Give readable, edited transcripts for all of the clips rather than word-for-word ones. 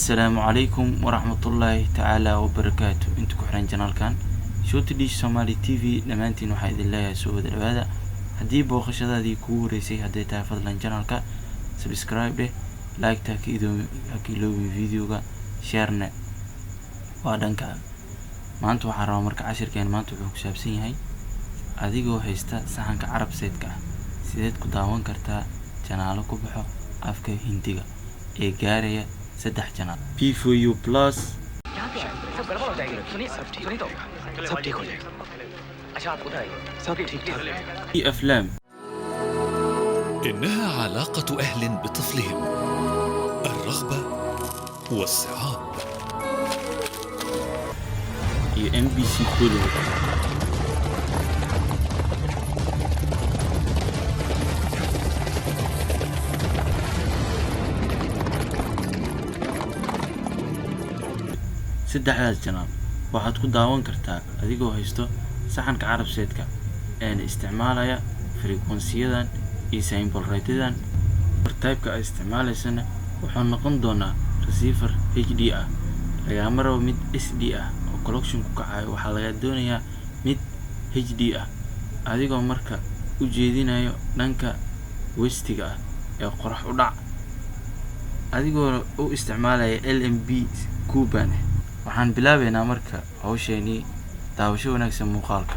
السلام عليكم ورحمة الله تعالى وبركاته. انتو كحران جنال كان شوت ديش سومالي تي في لمانتين وحيد الله يسوه دلوادا هدي بوخشة دي كوريسي هدي تافضلان جنال كا سبسكرايب ده لايك تاكيلو فيديو شيرنا وادن كا maanta waxaan rabaa marka cashirkeen maanta wuxuu ku saabsan yahay adigoo haysta saxanka carab seedka sideed ku daawan kartaa janaalo ku baxo afka Hindiga ee gaaraya 3 janaal P4U Plus यहाँ पे सब गड़बड़ हो जाएगी सुनिए तो सब ठीक हो जाएगा अच्छा आप उधर आइए सब ठीक ठाक أفلام إنها علاقة أهل بطفلهم الرغبة والصعاب MBC Hollywood saddexdaas janaal waxaad ku daawan kartaa adigoo haysto saxanka carab seedka ee isticmaalaya frequency-yadan iyo symbol rate-yadan type-ka ay isticmaalaysana wuxuu noqon doonaa receiver HD ah laga maro mid SD ah oo collection ku kacayo waxa laga doonayaa mid HD ah adigoo marka u jeedinayo dhanka westiga ah ee qorax u dhac adigoo u isticmaalaya LMB Cuban waxaan bilaabeynaa marka hawsheeni daawasho wanaagsan muuqaalka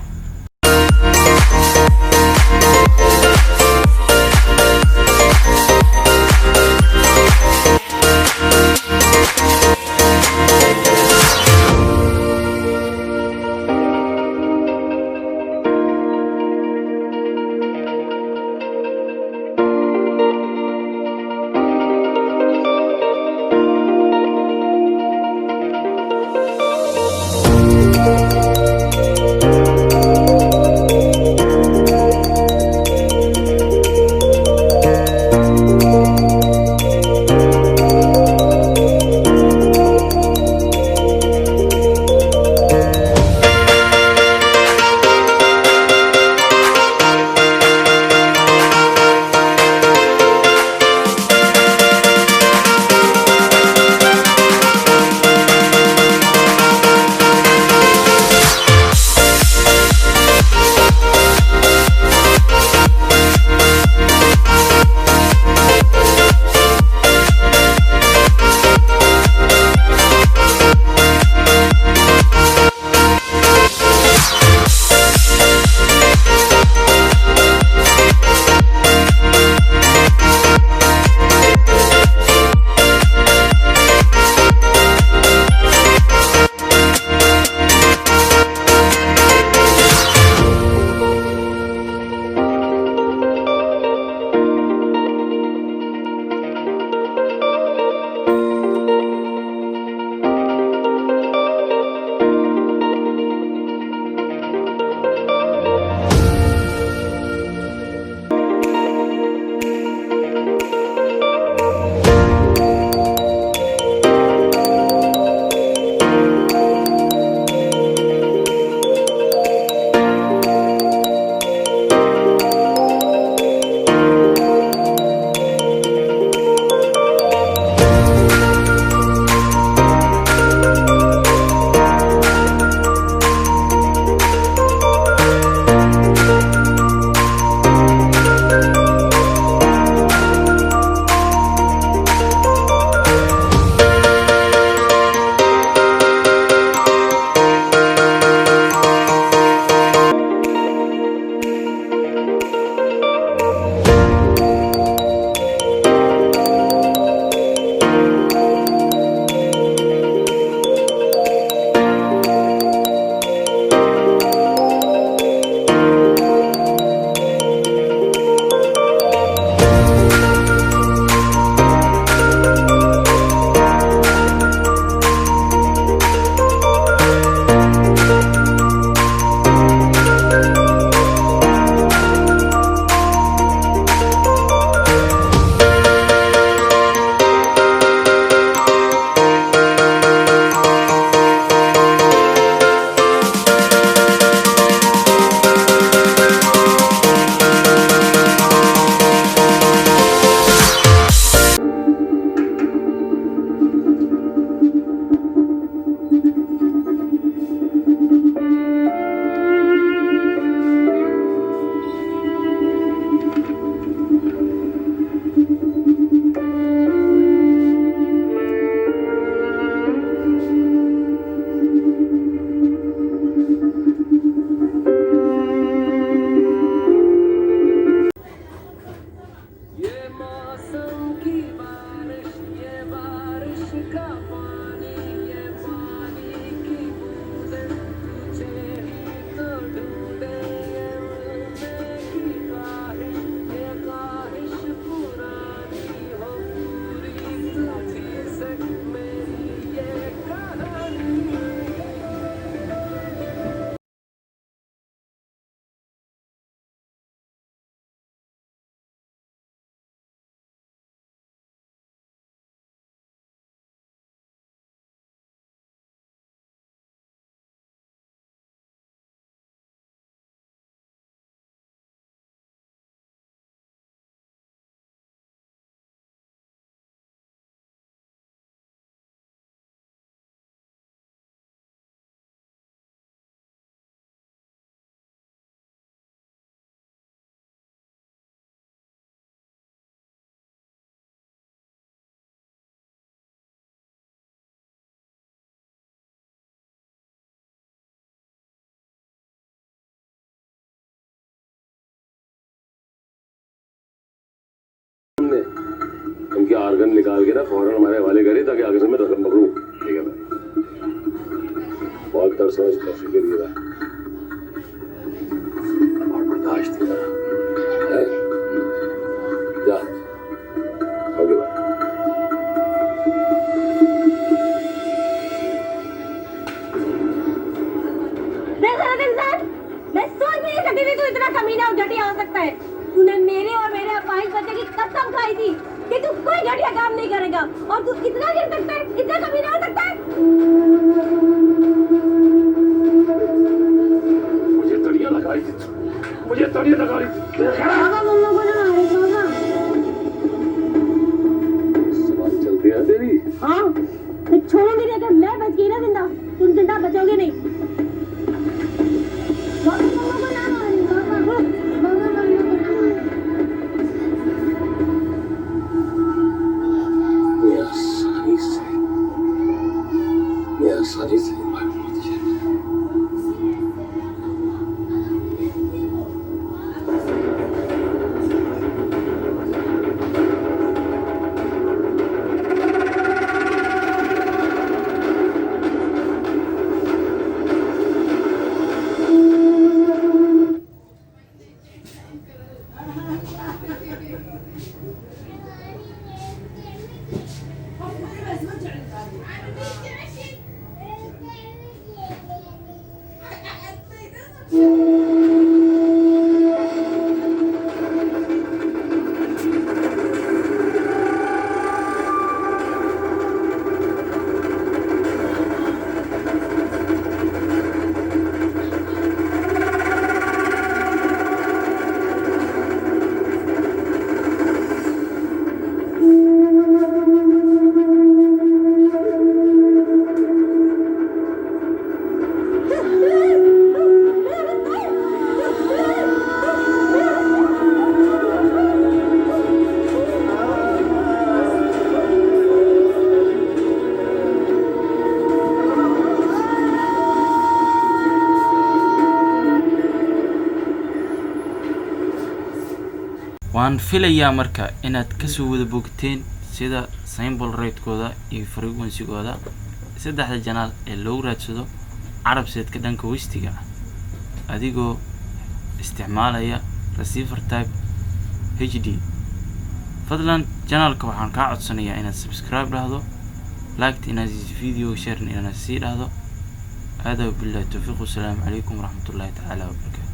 लगन निकाल के ना फौरन हमारे हवाले करे ताकि आगे से मैं रकम पकड़ूं। ठीक है भाई, बहुत तरस है इस पैसे के लिए और बर्दाश्त है। जा ओके भाई। मैं सोच भी नहीं सकती थी तू इतना कमीना और घटिया हो सकता है। तूने मेरे और मेरे अपाहिज बच्चे की कसम खाई थी कि तू कोई घटिया काम नहीं करेगा और तू इतना गिर सकता है, इतना कमीना हो सकता है। मुझे तड़िया लगाई थी, मुझे तड़िया लगाई थी। बाबा मम्मा को ना मारे बाबा। सवाल चलती है तेरी। हाँ, मैं छोड़ूंगी नहीं अगर मैं बच गई ना जिंदा, तुम जिंदा बचोगे नहीं। बाबा मम्मा को ना मारे बाबा। बाबा मम्मा को ना मारे। ये आसानी से मालूम होती है। waan filayaa marka inaad kasoo wada bogteen sida symbol rate-kooda iyo frequency-gooda saddexda janaal ee loogu raadsado carabseedka dhanka westiga adigoo isticmaalaya receiver type HD. fadlan janaalka waxaan kaa codsanayaa inaad subscribe dhahdo, like inaad video share inaad sii dhahdo. هذا بالله التوفيق والسلام عليكم ورحمة الله تعالى وبركاته.